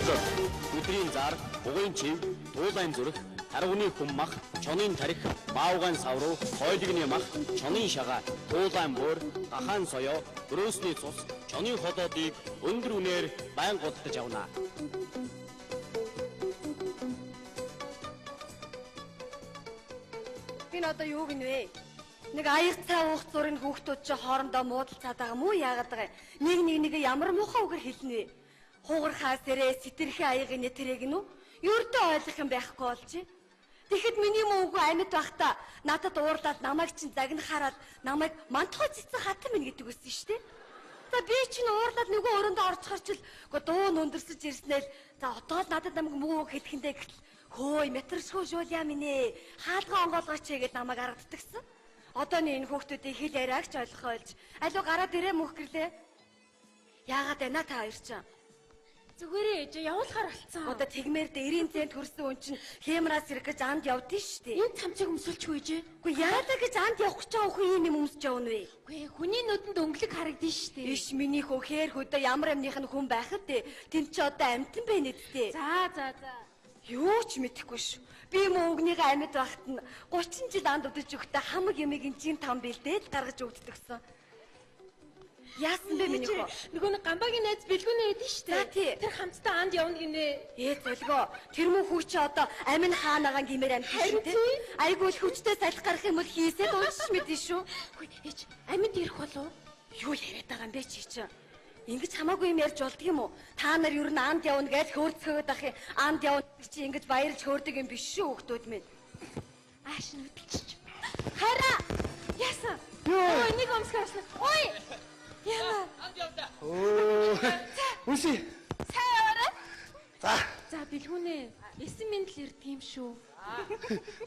Өдрийн зар, бугын чив, дуулайн зүрх, тарвны хүм мах, чонын тарих, баавгайн савруу, хойлогны мах, чонын шагаа, дуулайн буур, гахаан соёо, өрөөсний цус, чонын холоодыг өндөр үнээр байнга гудтаж авна. Би одоо юу гинэ вэ? Нэг аяг цай уух зургийн хүүхдүүд чи хоорондоо муудалцаад байгаа мó яагаад байгаа юм? Нэг ямар муухай үгээр хэлнэ вэ? Хугархаас тэрэ сэтэрхий аягийн нэтэрэг нь үү? Юурдөө ойлгох юм байхгүй болж. Тэгэхэд миний мөвгөө амьд байхдаа надад уурлаад намайг чинь загнахаараад намайг мантхой цэцэн хатан минь гэдэг үсэн шүү дээ. За би чинь уурлаад нөгөө өрөөндөө орцохор чил үгүй дуу нүндэрсэж ирснээр за одоо л надад намайг муу хэлэхэндээ гэтэл хөөе метршгүй жуулиа минь ээ хаалгаа онгоолгооч гээд намайг аргадтагсан. Одоо энэ хүүхдүүдийн хэл яриагч ойлгох ойлж алуу гараад ирээ мөх гэрлээ. Яагаад байна та хоёр ч? Зүгээрээ ээж явуулахаар болцсон. Одоо тэгмээр дээрийн цент хөрсөн хүн чинь хэмраас ирэх гэж анд явдсан шүү дээ. Энэ цамцыг өмсөлчихгүй ээж. Үгүй яадаг гэж анд явах гэж байгаа хүн юм өмсөж явна вэ? Үгүй хүний нүдэнд өнгөлөг харагдана шүү дээ. Иш миний хөө хээр хөдөө ямар амных нь хүн байхад тэнд чи одоо амтан бэ нэдтэй. За. Юу ч мэдэхгүй шүү. Би мөнгөнийхөө амьд багт нь 30 жил анд удаж өгтөө хамаг ямиг ин чин там бэлдээд гаргаж өгдөгсөн. Яасан бэ миний хөө? Нөгөө нэг гамбагийн найз бэлгүүнээ эдэн штэ. За тий. Тэр хамтдаа анд явна гинэ. Зөлгөө. Тэр мөн хүү чи одоо амин хаанагаан гимээр амьд шүү дээ. Айгуул хүчтэй салхи гарах юм бол хийсээд уншиж мэдэн шүү. Үгүй ээж амьд ирэх болов? Юу яриад байгаа юм бэ чи чинь? Ингэж хамаагүй юм ярьж болдго юм уу? Та нар юу н анд явна гэж хөөрцгөөд ах юм. Анд явна чи ингэж баярлж хөөрдөг юм биш шүү хүүхдүүд минь. Ааш нүдэлчих. Хараа. Яасан? Ой нэг өмсгөөс. Ой. Яна. Анд явда. Үси. Сайн яваарай. За бэлгүүнээ. Эсэн минь л ирдэг юм шүү.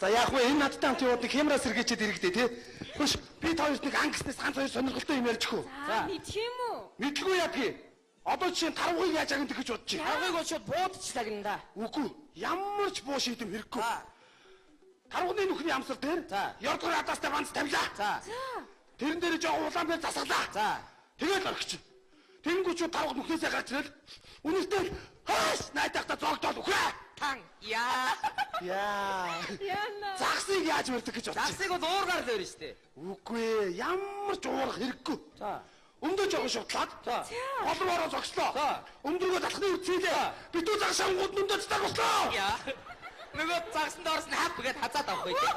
За яах вэ? Энэ надтай хамт яваад нэг хямраа сэргээчээд иргэдэй тий. Хөш би та хоёрт нэг ангиснаас ганц хоёр сонирхолтой юм ярьж өгөө. За мэдх юм уу? Мэдлгүй яадгийг. Одоо чинь тарвгыг яаж агндаг гэж бодож байна. Тарвгыг очоод буудчихлагна да. Үгүй. Ямар ч буу шийдэм хэрэггүй. Тарвганы нүхний амсар дээр ёрдгор адаастай банц тавилаа. За. Тэрэн дээр жоохон улаан бай засаглаа. За. Тэгээд орхич. Тэнгүүч тарвг нүхнээсээ гарч ирэл. Үнэхээр хааш найдахта зогдоод үхээ. Тан. Яна. Загсыг яаж мөрдөг гэж бодчих. Загсыг бол уургаар л өрнө штэ. Үгүй ямар ч уурах хэрэггүй. За. Өмдөө жоохон шутлаад. За. Голвороо зогслоо. За. Өмдрөгөө талхны үцээлээ. Битүү загшаангууд нүдэд дарууллаа. Яа. Нөгөө загсанд орсон хап гээд хазаад авах байх.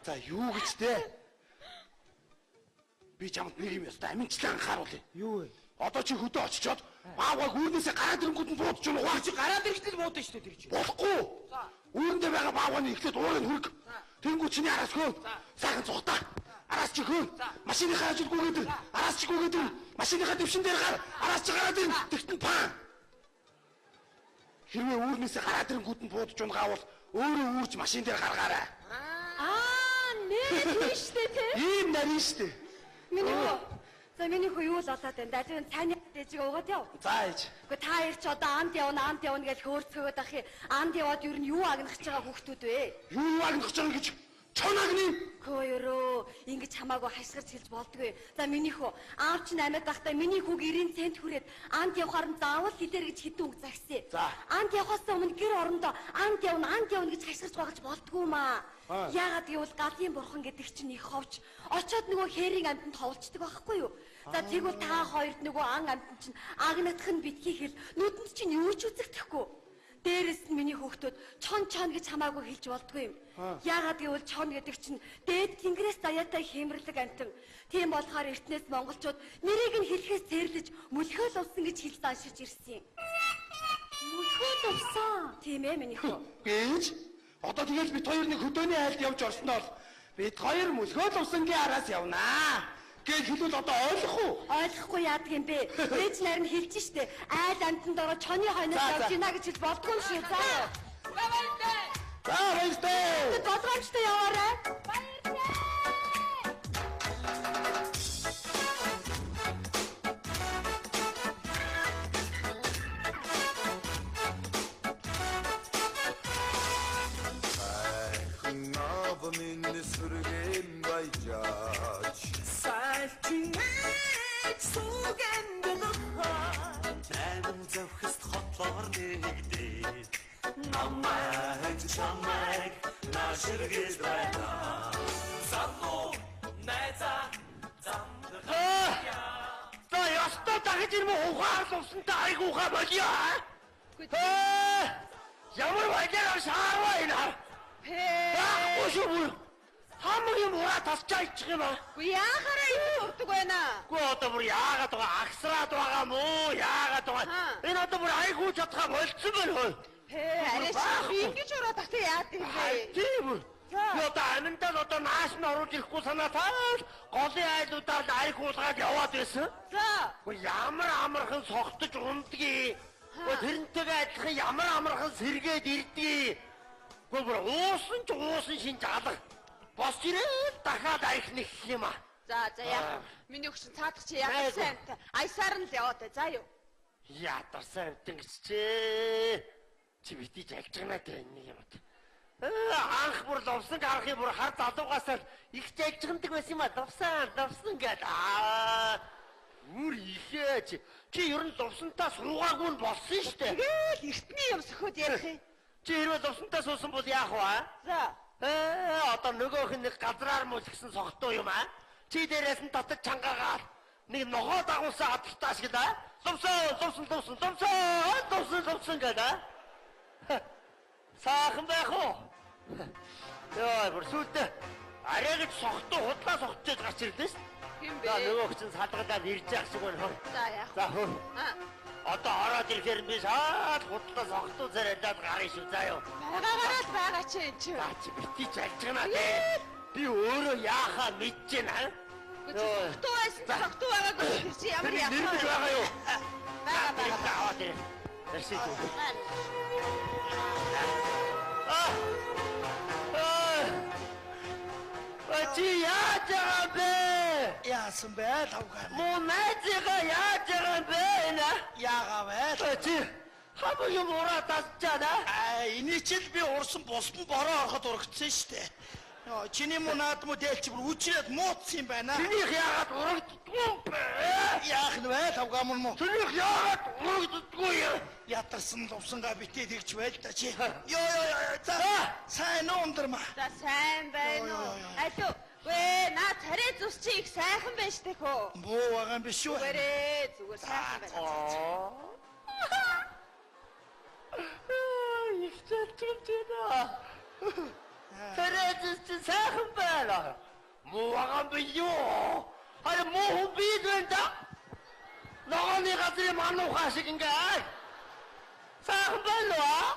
За юу гэж те? Би чамд нэг юм яста аминчлан анхааруулъя. Юу вэ? Одоо чи хөдөө очичоод ааваа гүрнээсээ гараад ирэнгүүт нь буудаж байна уу? Чи гараад ирэхдээ буудаж штэ тэр чи. Болохгүй. Үүрэндээ байгаа баавны ихлээд уурыг хүрг. Тэнгүү чиний араас хөө. Сайхан цухтаа. Араас чи хөө. Машиныхаа ажилгүйгээд ир. Араас чи гүйгээд ир. Машиныхаа дэвшин дээр гар. Араас чи гараад ир. Тэгтэн паа. Хэрвээ үүрнээсээ гараад ирэнгүүт нь буудаж унгаа бол өөрөө үүрж машин дээр гаргаарай. Нэр штэ те. Ийм нарийн штэ. Миний хөө юу л болоод байна. Дажин цааны дэжиг уугаад яв. За ээж. Гэхдээ та хоёр ч одоо анд явна гэж хөөрцгөөд ах юм. Анд яваад юу н юу агнах гэж байгаа хүүхдүүд вэ? Юу агнах гэж байгаа гэж чонагны. Хөөёрөө ингэж хамаагүй хашгирч хэлж болдгүй. За миний хөө аав чинь амьд байхдаа миний хүүг 90 цент хүрээд анд явахаар нь заавал хідэр гэж хэдэн үг загсаа. За. Анд явахаас өмнө гэр орондоо анд явна гэж хашгирч байгаж болдгүй маа. Яагаад гэвэл галын бурхан гэдэг чинь их ховч очоод нөгөө хээрийн амтанд ховлцдог байхгүй юу? За тэгвэл та хоёрт нөгөө ан амтанд чинь агнадах нь битгий хэл нүдэнд чинь юу ч үзэгдэхгүй. Дээрээс нь миний хүүхдүүд чон гэж хамаагүй хэлж болдгүй юм. Яагаад гэвэл чон гэдэг чинь дээд тэнгэрээс даяатай хэмэрлэг амтан. Тийм болохоор эртнээс монголчууд нэрийг нь хэлэхээс зэрлэж мөлхөөл увсан гэж хэлж даншиж ирсэн юм. Мөлхөөл увсан? Тийм ээ миний хөө. Гэж одоо тэгэл бид хоёр нэг хөдөөний айлд явж орсноор бид хоёр мөлхөөл увсангийн араас явнаа. Гэж хэлвэл одоо ойлгох уу? Ойлгохгүй яадаг юм бэ? Ээж нарийн хэлж штэ. Айл амтанд ороо чоны хойноос явж гинэ гэж хэлж болдгүй юм шиг заа. За баяртай. Болгоомжтой яваарай. Минь сүргэн баяж сальчин сугэн бэлхаа тань зовхост хотлоор нэгдээд намайг чамайг нааширгэж байна. Залуу найзаа За ястаа дахиж ирмэ ухаар сувсантай айгуухаа болио. Ямар баялаар шаарва энэ. Өөшөө хамгийн мураа тасчаачих юм аа. Үгүй яахаараа ингэ урдаг байна. Гү одоо бүр яагаад байгаа агсраад байгаа мó яагаад байгаа. Энэ одоо бүр айгуу чадхаа болцсон байна хөө. Арай чи ингэж ураад тахтай яад юм бэ? Тийм үү. Би одоо аминдаа одоо нааш нь оруулж ирэхгүй санаатаа голын айлуудаар айгуулгаад яваад байсан. За. Гү ямар амархан согтож ундгийг. Гү тэрнтэйгээ адилхан ямар амархан сэргээд ирдгийг. Гү бүр уусан шинж алга. Бос ирээд дахиад айхнах юм аа. За яах. Миний өгсөн цаадах чи яг сайн. Аясаар нь л яваад бай. За юу. Ядарсан амтэн гэчээ. Чи бити жагж гэнэ тэр нэг юм. Анх бүр ловсон гарахын бүр хар залуугаас их жагжгандаг байсан юм аа. Ловсон гэдэг. Үр ихээч. Чи ер нь ловсонтаа суугаагүй нь болсон шүү дээ. Тэгэл эртний юм сөхөд ярих юм. Чи хэрвээ ловсонтаа суусан бол яах вэ? За. Одоо нөгөөх нь нэг газраар мөлгсөн согтуу юм аа. Чи дээрээс нь татаж чангаагаар нэг ногоо дагуулсан хаталтаа шиг да. Ловсон гэдэг. Саахан байх уу? Яа, бүр сүлдэ. Арайгч согтуу худлаа согтож гарч ирлээ шүү. Хин бэ? За нөгөөх чинь садгалаад ирж яах шиг байна. За яах. За хөө. Одоо ороод ирэхээр би шаад худлаа согтуу зэрэлдээд гарах шүү заа юу. Байгаагаараа л байгаа чи энэ чи. Чи бити чалж гэнэ дээ. Би өөрөө яахаа мэдэж байна. Согтуу байсан согтуу байгаагүй тэр чи ямар яах вэ? Нэрмж байгаа юу? Бага. Аваад ирээ. Тэрсээ зүг. Чи яаж байгаа бэ? Яасан бэ тавгаа? Муу найзгаа яаж байгаа бэ? Яага вэ? Чи хамгийн мураа тасчаана. Эний чил би урсан бусдан бороо ороход урагдсан шүү дээ. Чиний муу наад муу дээлч бүр үчирээд муудсан юм байна. Чинийх яагаад урагддгүй юм бэ? Яах нь вэ тавгаа мөн муу? Чинийх яагаад урагддгүй юм? Ятарсан лувсангаа битээ тэгч байл та чи. За сайн ундрма. За сайн байна уу? Алуу. Вэ наа царай зүс чи их сайхан байна штэ хөө. Муу байгаа юм биш үү? Зүгээр зүгээр сайхан байна. Их чөлтөлтөө. Тэрэж чи сайхан байна. Муу байгаа юм биш үү? Хай муу бидэнда. Ногооны газрын манууха шиг ингээ. Сайхан байна уу?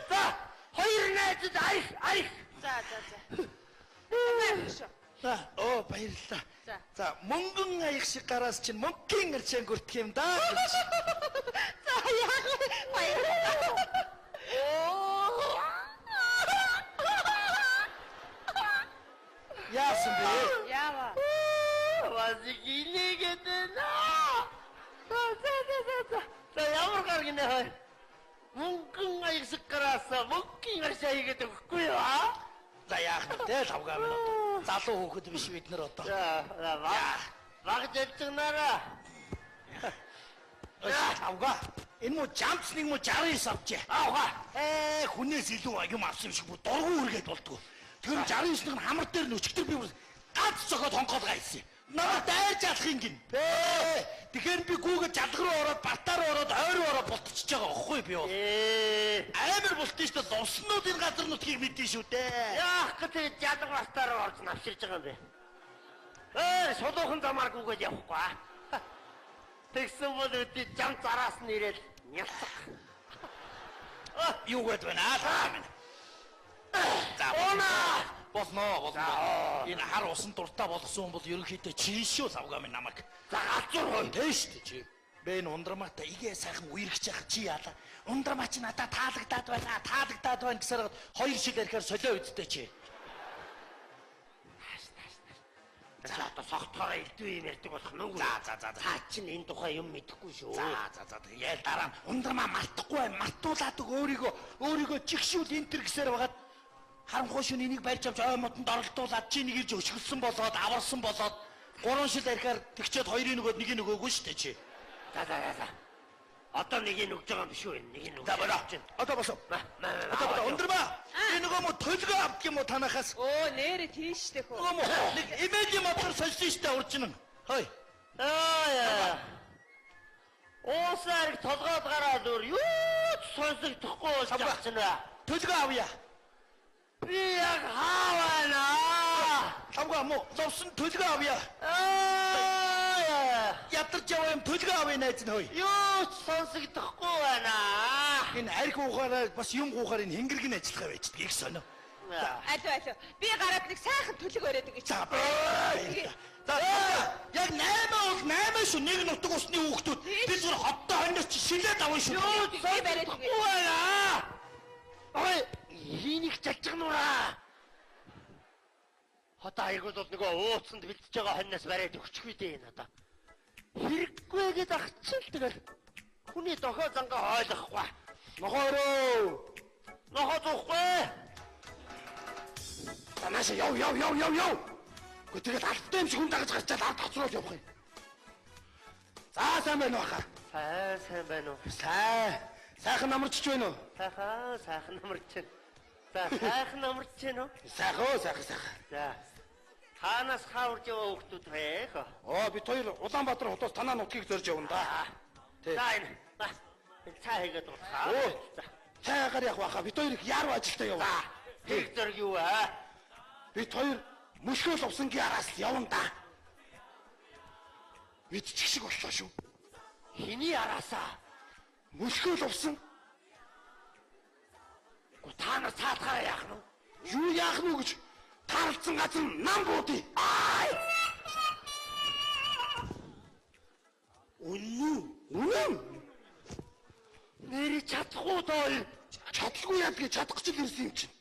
За, хоёр найзад айх. За. За, баярлалаа. За. За, мөнгөн аях шиг гараас чинь мөнгөний арчаан гүртэх юм да. За яах вэ? Баярлалаа. Яасан бэ? Яава. Вазигилигэд наа. За ямар гаргинэ хай. Мөнгөн аях шиг гараас мөнгөний арчаа хийгээд өгөхгүй юу? За яах вэ? Тавгаа минь одоо. Залуу хүүхэд биш бид нар одоо. Баг дэжгнараа. Тавгаа. Энэ муу жамц нэг муу 69 авчээ. Аага. Хүнээс илүү юм авсан юм шиг бүр дургу үргээд болдгоо. Тэр 69 нэг хамар дээр нүчгтэр би бүр гац цогоод хонхоолгаа ийсэн. Намайг дайрч алах юм гин. Тэгэхээр би гүүгээ жалга руу ороод бартаар ороод ойр руу ороод болтчихж байгаа байхгүй би бол. Амар болтсон шүү дээ. Ловснууд энэ газар нутгийг мэдэн шүү дээ. Яах гэж жалга бартаар орж навширж байгаа юм бэ? Сулуухан замаар гүгээд явахгүй. Тэгсэн бол үгүй жам зараас нь ирээд нялцах. Юу гээд байна аа? За болно. Энэ хар усан дуртай болгосон хүн бол ерөнхийдөө чишүү савгаа минь намайг. За галзуур хой. Тэ шүү дээ чи. Бэн ундрамаатай игээ сайхан үергэж яах чи яалаа. Ундрамаа чи надад таалагдаад байна гэсээр хоёр шиг ярихаар солио үдтэй чи. За одоо согтохоор илдвэ юм ярьдаг болох нь үгүй. За. Та чинь энэ тухай юм мэдэхгүй шүү. За. Яа дараа ундрамаа мартахгүй мартуулаад өөрийгөө чигшүүл энтер гэсээр байгаад харанхуй шүн энийг барьж авч ой модонд оролдуулаад чи нэг ирж өшгөлсөн болоод аварсан болоод гурван шил архиар тэгчээд хоёрын нөгөөд нэг нөгөөгүй шүү дээ чи. За. Одоо нэг нь өгж байгаа юм биш үү? Нэг нь өгж. За болоо. Одоо босоо. Одоо Одоо өндрмаа. Энэ нөгөө мо төлгөө авах юм уу танахаас? Оо нэрэ тийштэй хөө. Нөгөө мо нэг имэйлийн мотор сольсон штэ уржин. Хой. Аа. Уусаар толгойд гараад өөр юу ч сонсогдохгүй болж байна. Төлгөө авъя. Би яг хаавана. Хамгаа мо зовсон төлгөө авъя. Аа. Ядарч яваа юм төлгөө авъя найз нь хой. Юу ч сонсогдохгүй байна. Энэ арх уухаараа бас юм уухаар энэ хингэрэг нь ажиллахаа байждаг их сонио. Алуу. Би гараад нэг сайхан төлөг өрөөд өгч. За яг 8 шүү нэг нутаг усны хүүхдүүд би зүгээр хоттой хоньноос чи шилээд авна шүү. Юу ч сонсогдохгүй байна. Ой, хийник чалчгнураа. Хотоо айгуул бол нөгөө ууцсанд бэлдэж байгаа хоньноос бариад өгчихвээ дээ энэ одоо. Хэрэггүй гэдээ ахчихл тэгэл хүний дохоо зангаа ойлгохгүй. Нохоороо. Нохоо зоохгүй. Танааша яв. Гэхдээ тэгэл алфтай юм шиг хүн дагаж гарчаад ард хацруулж явах юм. За сайн байна уу хаа? Сайн байна уу? Сайхан намарч байна уу? Сайхан намарч байна. За сайхан намарч байна уу? Сайхан. За. Танаас хаурж яваа хүмүүс байх. Оо бид хоёр Улаанбаатар хотоос танаа нутгийг зорж явна да. За энэ. Цаа хийгээд дуусаа. Оо. Цаагаар явах байхаа бид хоёр их яруу ажилдаа яваа. Тэг зэрэг юу аа? Бид хоёр мөшгөл увсангийн араас явна да. Мэдчих шиг боллоо шүү. Хиний араасаа? Мөшгөл увсан. Та нар цаатахаараа яах нь? Юу яах нь гэж таарлцсан газар нам буудъя. Үнэн. Нэр чадахгүй доо. Чадлагүй яадаг чадах ч ирсэн юм чинь.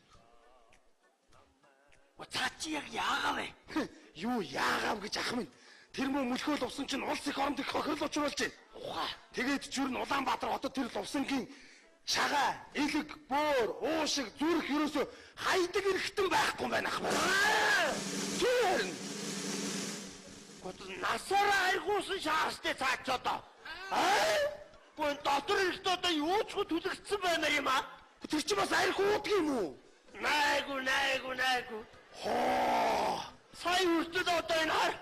Цаа чи яг яагаа вэ? Юу яагаав гэж ах минь. Тэр мөн мөлхөөл увсан чинь улс их оронд их хохирол учруулж байна. Ухаа. Тэгээд зүр нь Улаанбаатар хотод тэр увсангийн шагаа, элэг, бөөр, уушиг, зүрх ерөөсө хайдаг эрхтэн байхгүй юм байна ах минь. Тэр насаараа айгуусан шаастай цаач одоо. Гүн дотор ихтэй одоо юу ч түлэгдсэн байна юм аа. тэр чи бас арх уудаг юм уу? Найгу. Хоо. Сая үртэл одоо энэ хар.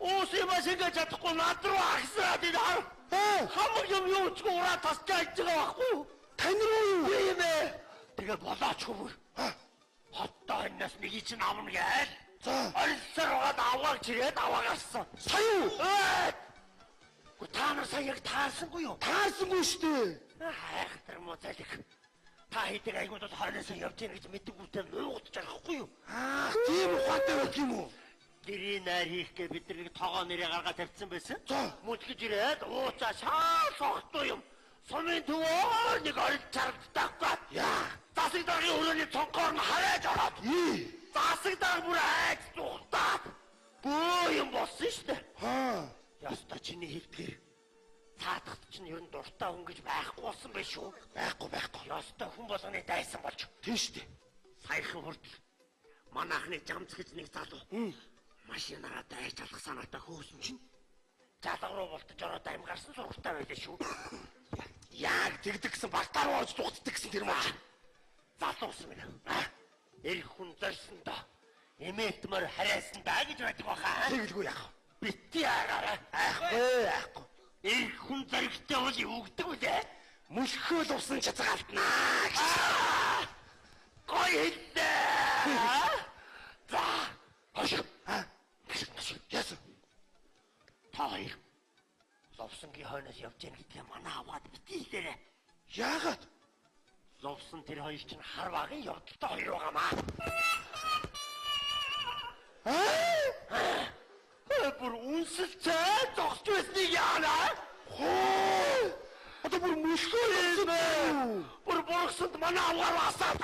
Уус юм шиг чадахгүй над руу агсаад энэ хар. Хамаг юм юу ч ураа тасч айж байгаа байхгүй. Тань руу юу? Тийм ээ. Тэгээ болооч хөвөр. Хоттой энэс нэг чинь авна гээл. За. Орилсоор аваад чирээд аваагаасан. Сая юу? Та нар сая яг таасангүй юу? Таасангүй штэ. Хайхтар мо залик. Та хэдэг айгуудад хойноос явж ийн гэж мэддэг үстэй нуугдж байгахгүй юу? Тийм ухаантай байх юм уу? Гэрийн найр хийхгээ бид нэг тоогоо нэрээ гаргаад тавьсан байсан. За. Мөдлөж ирээд ууцаа шаал сохтой юм. Сумын төвөө нэг орилж чарагдахгүй. Яа. Засаг даргын өрөөний цонхоор нь хараад ороод. Засаг дар бүр айж тухтаад. Бөө юм болсон штэ. Яста чиний хэлдгэр. Цаатахт чинь ер нь дуртай хүн гэж байхгүй болсон байх шүү. Байхгүй. Яста хүн болгоны дайсан болж. Тийм штэ. Саяхан хүртэл манайхны жамц гэж нэг залуу. Машинаараа дайж алах санаатай хөөсөн чинь залуу руу болтож ороод аим гарсан сургалтаа байлаа шүү. Яг тэгдэг гэсэн бартаар орж дугтдаг гэсэн тэр маа. Залуусан минь. Эх хүн зорьсон доо. Эмээтмөр харайсан даа гэж байдаг баха. Тэгэлгүй яах. Бити агаараа. Айхгүй. Эх хүн зоригтой бол юу гэдэг вэ? Мөшгөл усан чацгаалтнаа гэж. Гой хэллээ. За. Хош. Яасан. Та хоёр Ловсонгийн хойноос явж яах гэдэг манай аваад бити дээрээ. Яагаад? Ловсон тэр хоёр чинь хар багын явдалтай хоёр байгаамаа. Бүр үнсэл цай зогсож байсныг яана? Одоо бүр мөшгөл усан. Бүр бургасанд манай аваар асаад.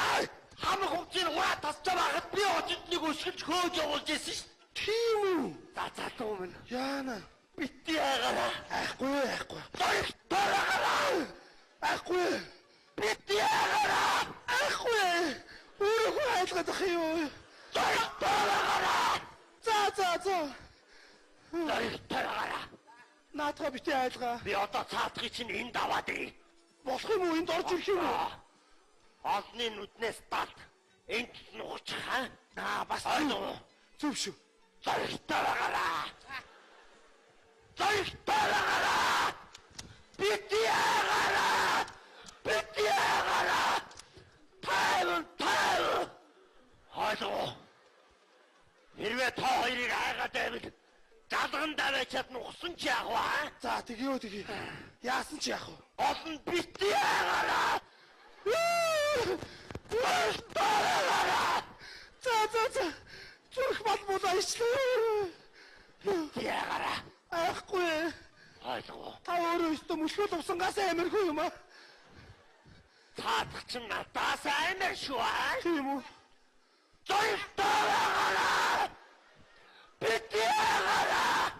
Хамаг хөвчийн ураа тасч байгаад би очид нэг өсгөлж хөөж явуулж ирсэн ш. Тийм үү? За залуу минь. Яана. Бити агаараа. Айхгүй. Айхгүй. Бити агаараа. Айхгүй. Өөрөө айлгаад ах юу? Агаараа. За. Агаараа. Наатга битээ айлгаа. Би одоо цаатгыг чинь энд аваад ий. Болох юм уу? Энд орж ирэх юм уу? Олны нүднээс талд энд нухчих хаа? Бас зөв шүү. Зоригтой байгаараа. Зоригтой байгаараа. Бити ягараа. Бити ягараа. Тайван. Хайлоо. Хэрвээ та хоёрыг айгаад байвал жалган даваачаад нухсан ч яах вэ? За тэгээ. Яасан ч яах вэ? Олон бити ягараа. За. Зүрх балмуулаа ичлээ. Ягараа. Айхгүй. Хайлоо. Та өөрөө өстө мөшгөл усангаас амиргүй юм аа. Таадах чинь надаас амар шүү аа. Тийм үү? Зоригтой байгаараа. Бити ягараа.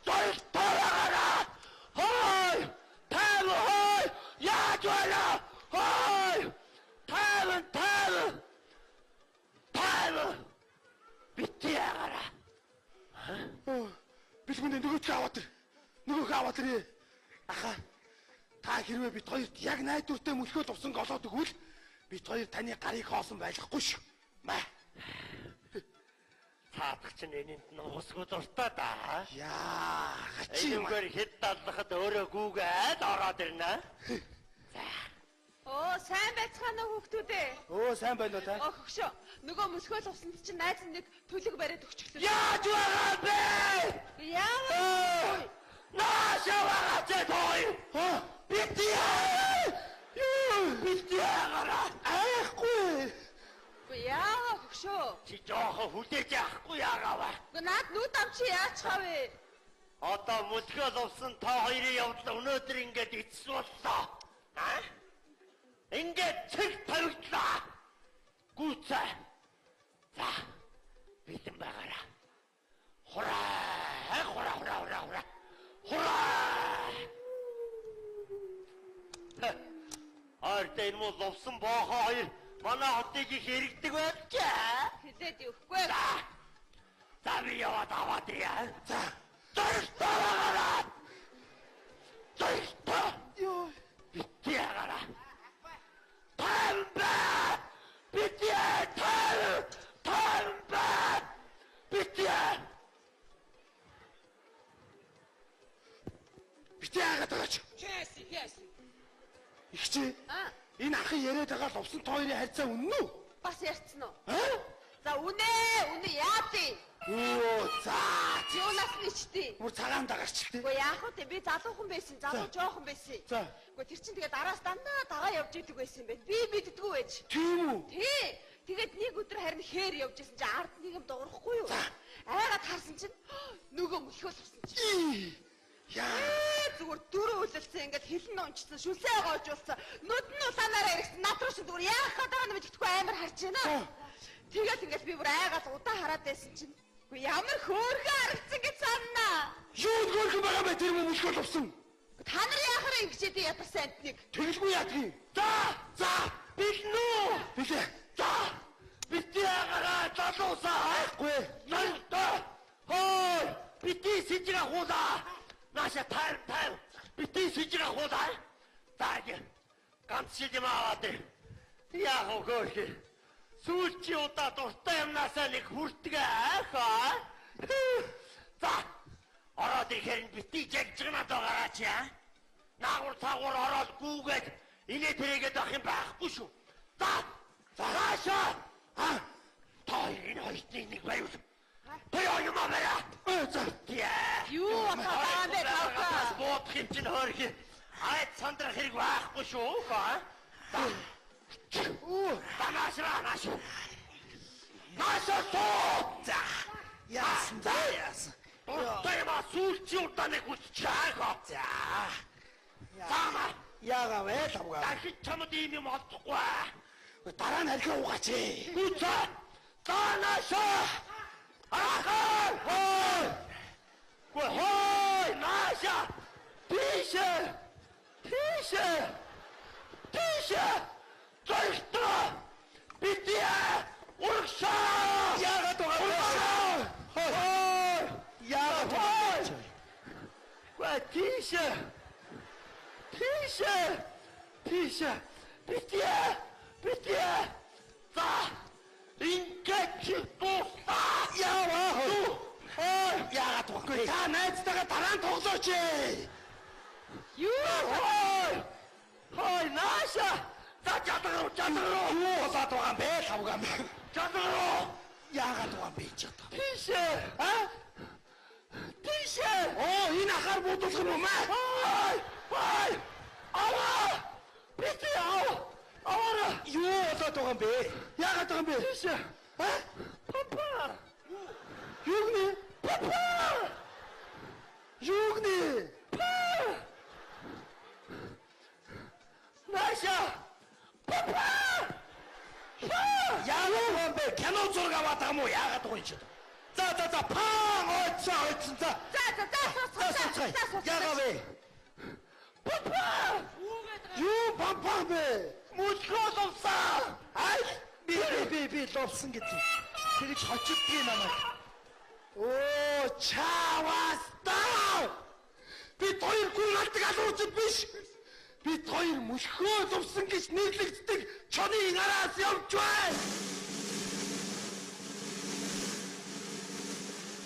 Зоригтой байгаараа. Хой! Хой! Яаж байна? Хой! Тайван. Бити ягараа. Бэлгэнд нөгөөч аваад ир. Нөгөөх аваад ирээ. Аха. Та хэрвээ бид хоёрт яг найдвартай мөлхөд усан голоод өгвөл бид хоёр таны гарыг хоосон байхгүй шүү. Маа. Таадах чинь энэнд нуусгүй дуртай да. Яа, хачи юм. Энийг хэд даллахад өөрөө гүүгээд ороод ирнэ. Оо, сайн байцгаана уу хүүхдүүдээ? Сайн байна уу та? Хөгшөө. Нөгөө мөсгөл усанд чинь найз нэг төлөг бариад өгчихлээ. Яаж байгаа бэ? Яа. Наашаваач той. Бити ягараа. Айхгүй. Яа, хөгшөө. Чи жоохон хүлээж авахгүй яагааваа. Наад нүд амчи яачхаа вэ? Одоо мөлхөл увсан та хоёрын явдал өнөөдөр ингээд эцэс боллоо. Ингээд цэг тавигдлаа. Гүцээ. За. Битэн байгаараа. Хураа. Артай муу ловсон боохоо хоёр манай хотыг их хэрэгдэг байжээ. Хилээд өгөхгүй. За би яваад аваад яа. За. Зоригтой байгаараа. Йоо. Бити ягараа. Тамба! Бити тамба! Бити! Бити яагаад байгаач? Yes. Ихчээ. Энэ ахын яриад байгаа л увсан хоёрын харьцаа үнэн үү? Бас ярьцсан уу? За үнэ яадیں۔ Оо за. Юунаас ничтий. Мөр цагаан дагарчтэй. Уу яах вэ? Би залуухан байсан, залуу жоохон байсан. За. Уу тэр чинь тэгээд араас дандаа дагаа явж идэг байсан юм байна. Би мэддэггүй байж. Тийм үү? Тий. Тэгээд нэг өдөр харин хээр явж исэн чинь ард нэг юм дуурахгүй юу? Айгаад харсан чинь нөгөө мөлхөөл болсон чинь. Яа. Зүгээр дөрөв үлэлцэн ингээд хилэн унчсан, шүлсээ гоожуулсан. Нүд нь улаанаараа ирсэн. Над руу шин зүгээр яах гэдэг нь мэддэхгүй амар харж байна. Тэгээд ингээд би бүр айгаад удаа хараад байсан чинь үгүй ямар хөөрхөн харагдсан гэж саннаа. Юу хөөрхөн байгаа бэ тэр мөлхөөл увсан? Та нар яхаар ингэчээд ядарсан амтныг. Тэгэлгүй яадгийг. За. Билнүү. Билээ. За. Бити ягараа залуусаа. Айхгүй. Зоригтой. Хой! Бити сижиг ахуулаа. Наша тайм. Бити сижиг ахуулаа. Тааги. Ганц шилэм аваад. Яах вэ? Сүүлчи удаа дуртай юмнасаа нэг хүртгээ аахаа. За. Ороод ирэхээр бити жигжгнаад байгаач яа. Наагур ороод гүүгээд инээ тэрэгээд авах юм байхгүй шүү. За. Цааша. Тойрын хоёрын нэг байвал. Тойроо юм аваа. За. Юу атаа бэ тавка. Боот хэмжин хөрх. Айд сандрах хэрэг байхгүй шүү. За. Нааш. За. Яасан. Тайма сүүлчи удаа нэг үсчаах. За. Зама. Яага вэ тавга. Дахиж чамд ийм юм олдохгүй. Дараа нь харьхаа угаач. Үцээ. Танаша. Хой! Наша! Тише! Зоригтой! Битээ! Урагшаа! Яагаад байгаа вэ? Яагаад вэ? Ба тийш. Битээ. За. Ингээд дуусаа. Яаваа. Яагаад вэ? Та найзтайгаа дараа нь тоглооч. Юу? Хой нааша. За чадруу. Юу болоод байгаа юм бэ? Тавгам. Чадруу. Яагаад байгаа юм бэ ч одоо? Тийш. Оо, энэ ахаар буудуулах юм уу маа? Хой. Аваа. Битээ аваа. Аваа. Юу болоод байгаа юм бэ? Яагаад байгаа юм бэ? Тийш. Папа. Юуны? Папа. Юуны? Наша! Папа! Яагаад бэ? Кино зураг аваад байгаа мó яагаад байгаа юм чи? За паа ойцсон за. Яагаад вэ? Папа! Юу папа бэ? Мөчгөл овсаа. Ай би ловсон гэдэг. Тэгж хочдгийг намайг. Оо чавастаа! Би хоёр гүнэлдэг алууч биш. Бид хоёр мөшгөө зовсон гэж нэрлэгддэг чоны араас явж байна.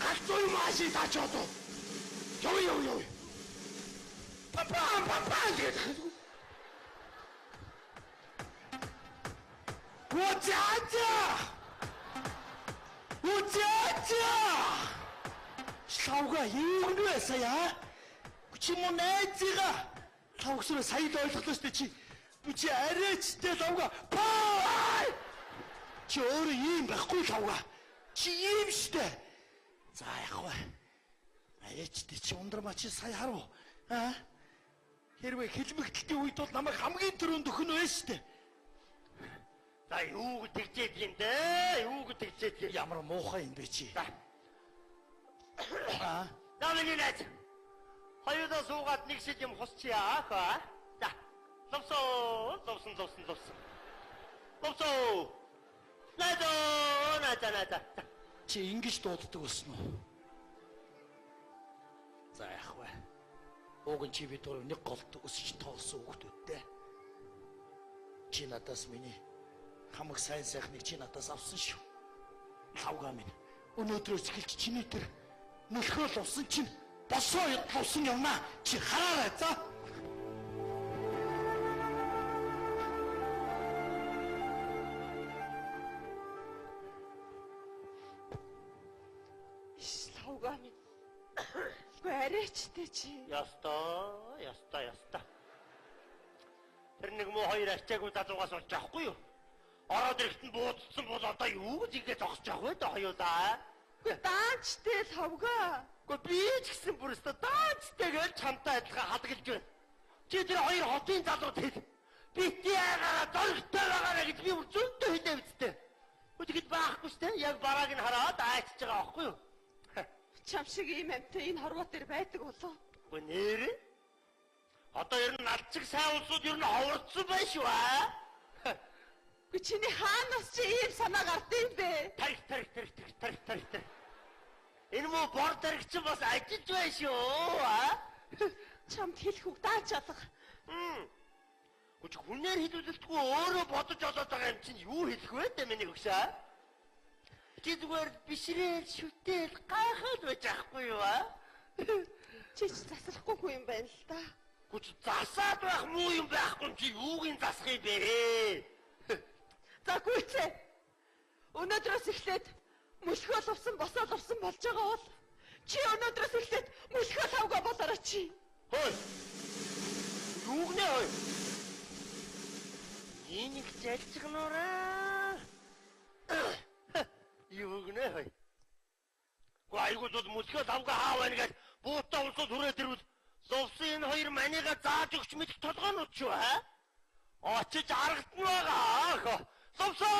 Галзуу машин тачаад. Ёо. Папа гэдэг. Утяача! Шавга юу нээсая? Чи мөн найзгаа тавгсроо сая л ойлголоо штэ чи. Чи арайчтай тавга. Паа! Чи өөрөө ийм байхгүй тавга. Чи ийм штэ. За яг вэ. Арайчтай чи ундрмаа чи сая харав. Хэрвээ хэлмэгдэлтийн үед бол намайг хамгийн түрүүнд өхөн вэ штэ. За юу тэгчээд юм бэ? Ямар муухай юм бэ чи? Намайг нээч. Хоёулаа суугаад нэг шил юм хосчихъя аа. За. Ловсон. Найдаа. Чи ингэж дууддаг болсон уу? За яг вэ. Уг чи бид дөрөв нэг голд өсөж тоосон хүүхдүүдтэй. Чи надаас миний хамаг сайн сайхныг чи надаас авсан шүү. Тавгаа минь. Өнөөдрөөс эхэлж чиний тэр нөлхөөл авсан чинь босоо явсан юмаа чи хараарай за. Славга минь. Арайчтай чи. Яста. Тэр нэг муу хоёр ачаагүй залуугаас олж авахгүй юу? Ороод ирэхэд буудсан бол одоо юу гэж ингэ зогсож авах вэ доо хоёулаа? Даанчтай лавга. Би ч гэсэн бүр өстө даанчтайгээр чамтай адилхан хадгалж байна. Чи тэр хоёр хотын залууд хэл. Бити аагаа зоригтой байгаарэ гэж би бүр зөнтөө хэлээ үсттэй. Үтгэд баахгүй штэ. Яг барааг нь хараад айчж байгаа байхгүй юу? Чам шиг ийм амтай энэ хорвоо дээр байдаг болов. Үгүй нэр. Одоо ер нь налчиг сайн улсууд ер нь ховорцсон байх шүү аа. Үгүй чиний хаанаас чи ийм санаа гард юм бэ? Тарих. Энэ муу бор таригч бас ажиллаж байна шүү аа. Чамд хэлэх үг даач алга. Үгүй хүнээр хэлүүлэлтгүй өөрөө бодож олоод байгаа юм чинь юу хэлэх вэ дээ миний өгшөө? Чи зүгээр бишрээл шүтэл гайхаад байж ахгүй юу аа? Чи засахгүй хүн юм байна л да. Үгүй засаад байх муу юм байхгүй чи юугийн засах юм бэ? За гүйцээ. Өнөөдрөөс эхлээд мөшгөл авсан босоод авсан болж байгаа бол чи өнөөдрөөс эхлээд мөшгөл авгаа болоорой чи. Хөөе. Юугнэ хөөе. Энийг залжгнораа. Юугнэ хөөе. Гайгууд бол мөшгөл авгаа хаа байна гэж буутаа улсууд хүрээд ирвэл зовсон энэ хоёр манига зааж өгч мэдэх толгоонууд шүү аа. Очиж аргад нь байгаа. Зовсон.